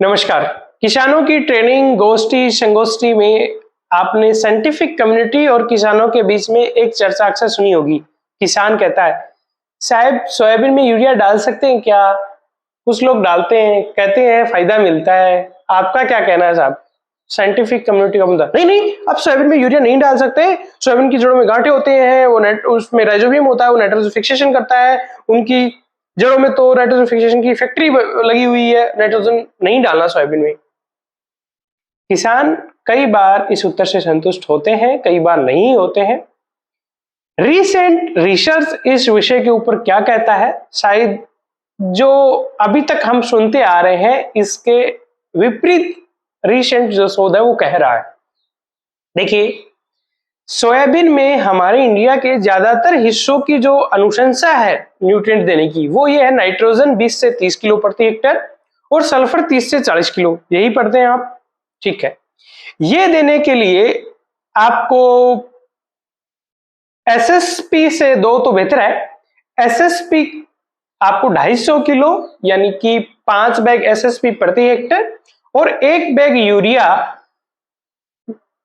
नमस्कार। किसानों की ट्रेनिंग गोष्ठी संगोष्ठी में आपने साइंटिफिक कम्युनिटी और किसानों के बीच में एक चर्चा अक्सर सुनी होगी। किसान कहता है, साहब सोयाबीन में यूरिया डाल सकते हैं क्या? कुछ लोग डालते हैं, कहते हैं फायदा मिलता है। आपका क्या कहना है साहब? साइंटिफिक कम्युनिटी का बंदा नहीं नहीं, आप सोयाबीन में यूरिया नहीं डाल सकते। सोयाबीन की जड़ों में गांठे होते हैं, वो उसमें राइजोबियम होता है, वो नाइट्रोजन फिक्सेशन करता है। उनकी जड़ों में तो नाइट्रोजन फिक्सेशन की फैक्ट्री लगी हुई है, नाइट्रोजन नहीं डालना सोयाबीन में। किसान कई बार इस उत्तर से संतुष्ट होते हैं, कई बार नहीं होते हैं। रीसेंट रिसर्च इस विषय के ऊपर क्या कहता है, शायद जो अभी तक हम सुनते आ रहे हैं इसके विपरीत रीसेंट जो शोध है वो कह रहा है। देखिए, सोयाबीन में हमारे इंडिया के ज्यादातर हिस्सों की जो अनुशंसा है न्यूट्रिएंट देने की, वो ये है नाइट्रोजन 20 से 30 किलो प्रति हेक्टर और सल्फर 30 से 40 किलो, यही पढ़ते हैं आप, ठीक है। ये देने के लिए आपको एसएसपी से दो तो बेहतर है। एसएसपी आपको 250 किलो यानी कि 5 बैग एसएसपी प्रति हेक्टर और 1 बैग यूरिया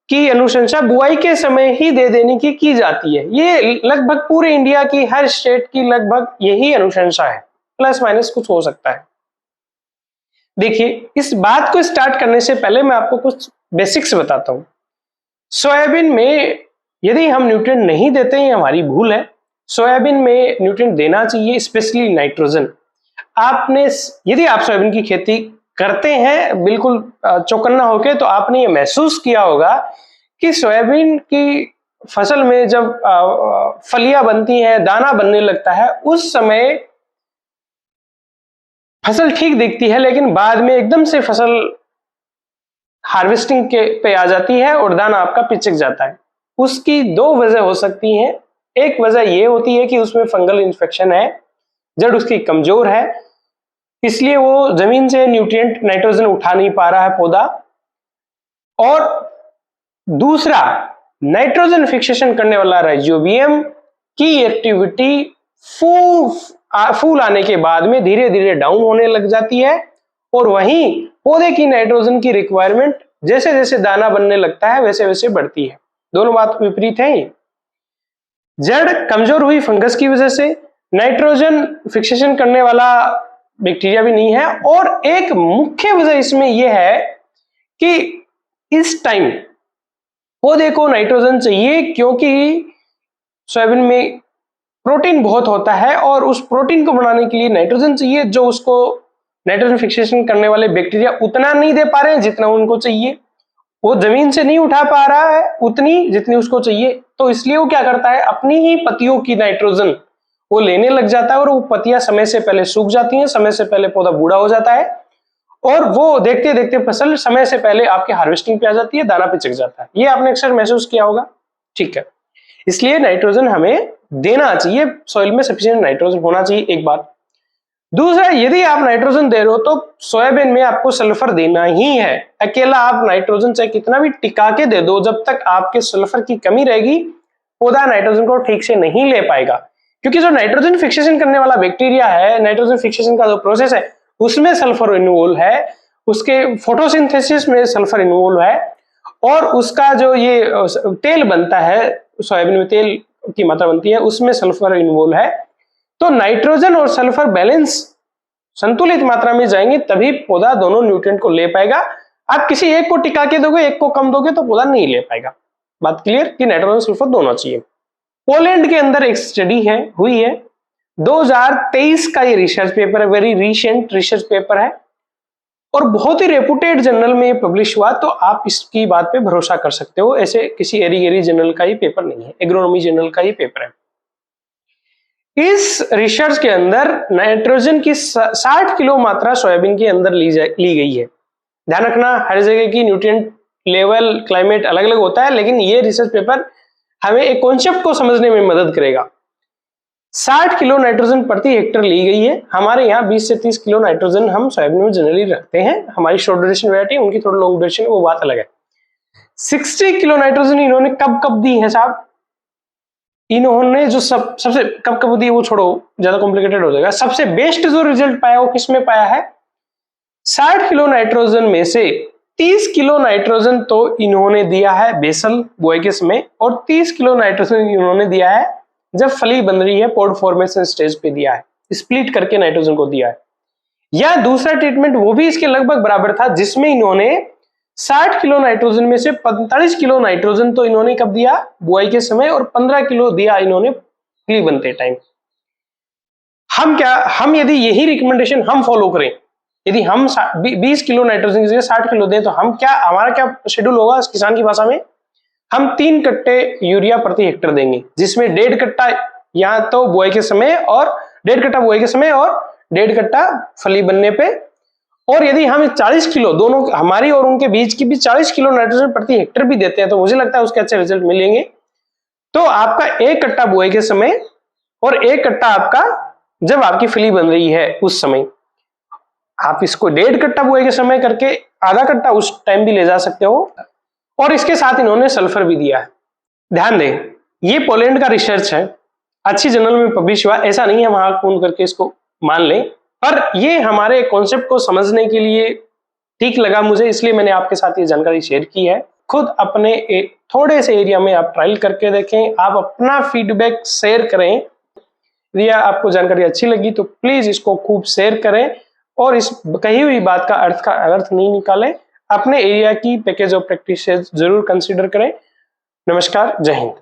की अनुशंसा बुआई के समय ही दे देने की जाती है। ये लगभग पूरे इंडिया की हर स्टेट की लगभग यही अनुशंसा है, प्लस माइनस कुछ हो सकता है। देखिए, इस बात को स्टार्ट करने से पहले मैं आपको कुछ बेसिक्स बताता हूं। सोयाबीन में यदि हम न्यूट्रिएंट नहीं देते हैं, हमारी भूल है। सोयाबीन में न्यूट्रिएंट देना चाहिए, स्पेशली नाइट्रोजन। आपने यदि आप सोयाबीन की खेती करते हैं बिल्कुल चौकन्ना होके, तो आपने ये महसूस किया होगा कि सोयाबीन की फसल में जब फलियां बनती हैं, दाना बनने लगता है, उस समय फसल ठीक दिखती है, लेकिन बाद में एकदम से फसल हार्वेस्टिंग के पे आ जाती है और दाना आपका पिचक जाता है। उसकी दो वजह हो सकती हैं। एक वजह यह होती है कि उसमें फंगल इन्फेक्शन है, जड़ उसकी कमजोर है, इसलिए वो जमीन से न्यूट्रिएंट नाइट्रोजन उठा नहीं पा रहा है पौधा। और दूसरा, नाइट्रोजन फिक्सेशन करने वाला राइजोबियम की एक्टिविटी फूल आने के बाद में धीरे धीरे डाउन होने लग जाती है और वहीं पौधे की नाइट्रोजन की रिक्वायरमेंट जैसे जैसे दाना बनने लगता है वैसे वैसे बढ़ती है। दोनों बात विपरीत है। ये जड़ कमजोर हुई फंगस की वजह से, नाइट्रोजन फिक्सेशन करने वाला बैक्टीरिया भी नहीं है, और एक मुख्य वजह इसमें यह है कि इस टाइम पौधे को नाइट्रोजन चाहिए, क्योंकि सोयाबीन में प्रोटीन बहुत होता है और उस प्रोटीन को बनाने के लिए नाइट्रोजन चाहिए, जो उसको नाइट्रोजन फिक्सेशन करने वाले बैक्टीरिया उतना नहीं दे पा रहे हैं जितना उनको चाहिए। वो जमीन से नहीं उठा पा रहा है उतनी जितनी उसको चाहिए, तो इसलिए वो क्या करता है, अपनी ही पत्तियों की नाइट्रोजन वो लेने लग जाता है और वो पत्तियां समय से पहले सूख जाती हैं, समय से पहले पौधा बूढ़ा हो जाता है और वो देखते देखते फसल समय से पहले आपके हार्वेस्टिंग पे आ जाती है, दाना पिचक जाता है। ये आपने अक्सर महसूस किया होगा, ठीक है। इसलिए नाइट्रोजन हमें देना चाहिए, सॉइल में सफिशिएंट नाइट्रोजन होना चाहिए, एक बात। दूसरा, यदि आप नाइट्रोजन दे रहे हो तो सोयाबीन में आपको सल्फर देना ही है। अकेला आप नाइट्रोजन चाहे कितना भी टिका के दे दो, जब तक आपके सल्फर की कमी रहेगी पौधा नाइट्रोजन को ठीक से नहीं ले पाएगा, क्योंकि जो नाइट्रोजन फिक्सेशन करने वाला बैक्टीरिया है, नाइट्रोजन फिक्सेशन का जो प्रोसेस है उसमें सल्फर इन्वॉल्व है, उसके फोटोसिंथेसिस में सल्फर इन्वॉल्व है, और उसका जो ये तेल बनता है, सोयाबीन में तेल की मात्रा बनती है, उसमें सल्फर इन्वॉल्व है। तो नाइट्रोजन और सल्फर बैलेंस संतुलित मात्रा में जाएंगे तभी पौधा दोनों न्यूट्रिएंट को ले पाएगा। आप किसी एक को टिका के दोगे, एक को कम दोगे तो पौधा नहीं ले पाएगा। बात क्लियर कि नाइट्रोजन सल्फर दोनों चाहिए। पोलैंड के अंदर एक स्टडी हुई है 2023 का, ये रिसर्च पेपर है, वेरी रिसेंट रिसर्च पेपर है और बहुत ही रेपुटेड जर्नल में पब्लिश हुआ, तो आप इसकी बात पे भरोसा कर सकते हो। ऐसे किसी एरी गेरी जर्नल का ही पेपर नहीं है, एग्रोनॉमी जर्नल का ही पेपर है। इस रिसर्च के अंदर नाइट्रोजन की 60 किलो मात्रा सोयाबीन के अंदर ली गई है। ध्यान रखना, हर जगह की न्यूट्रिएंट लेवल, क्लाइमेट अलग अलग होता है, लेकिन ये रिसर्च पेपर हमें एक कॉन्सेप्ट को समझने में मदद करेगा। 60 किलो नाइट्रोजन प्रति हेक्टर ली गई है। हमारे यहाँ 20 से 30 किलो नाइट्रोजन हम सोयाबीन में जनरली रखते हैं। हमारी शॉर्ट ड्यूरेशन वैरायटी, उनकी थोड़ी लॉन्ग ड्यूरेशन, वो बात अलग है। 60 किलो नाइट्रोजन इन्होंने कब कब दी है साहब? इन्होंने जो सबसे कब कब दी वो छोड़ो, ज्यादा कॉम्प्लिकेटेड हो जाएगा। सबसे बेस्ट जो रिजल्ट पाया वो किसमें पाया है? 60 किलो नाइट्रोजन में से 30 किलो नाइट्रोजन तो इन्होंने दिया है बेसल बुआई के समय, और 30 किलो नाइट्रोजन इन्होंने दिया है जब फली बन रही है, पॉड फॉर्मेशन स्टेज पे दिया है, स्प्लिट करके नाइट्रोजन को दिया है। या दूसरा ट्रीटमेंट वो भी इसके लगभग बराबर था, जिसमें इन्होंने 60 किलो नाइट्रोजन में से 45 किलो नाइट्रोजन तो इन्होंने कब दिया, बुआई के समय, और 15 किलो दिया इन्होंने फली बनते टाइम। हम यदि यही रिकमेंडेशन हम फॉलो करें, यदि हम 20 किलो नाइट्रोजन की जगह 60 किलो दें, तो हमारा क्या शेड्यूल होगा इस किसान की भाषा में, हम 3 कट्टे यूरिया प्रति हेक्टर देंगे, जिसमें 1.5 कट्टा या तो बुआई के समय और 1.5 कट्टा बुआई के समय और 1.5 कट्टा फली बनने पे। और यदि हम 40 किलो दोनों हमारी और उनके बीच की भी 40 किलो नाइट्रोजन प्रति हेक्टर भी देते हैं, तो मुझे लगता है उसके अच्छे रिजल्ट मिलेंगे। तो आपका 1 कट्टा बुआई के समय और 1 कट्टा आपका जब आपकी फली बन रही है उस समय, आप इसको 1.5 कट्टा बुआई के समय करके आधा कट्टा उस टाइम भी ले जा सकते हो। और इसके साथ इन्होंने सल्फर भी दिया है। ध्यान दें, ये पोलैंड का रिसर्च है, अच्छी जर्नल में पब्लिश हुआ, ऐसा नहीं है हम आंख मूंद करके इसको मान लें, पर ये हमारे कॉन्सेप्ट को समझने के लिए ठीक लगा मुझे, इसलिए मैंने आपके साथ ये जानकारी शेयर की है। खुद अपने थोड़े से एरिया में आप ट्रायल करके देखें, आप अपना फीडबैक शेयर करें। यदि आपको जानकारी अच्छी लगी तो प्लीज इसको खूब शेयर करें, और इस कही हुई बात का अर्थ नहीं निकालें। अपने एरिया की पैकेज ऑफ प्रैक्टिस जरूर कंसीडर करें। नमस्कार, जय हिंद।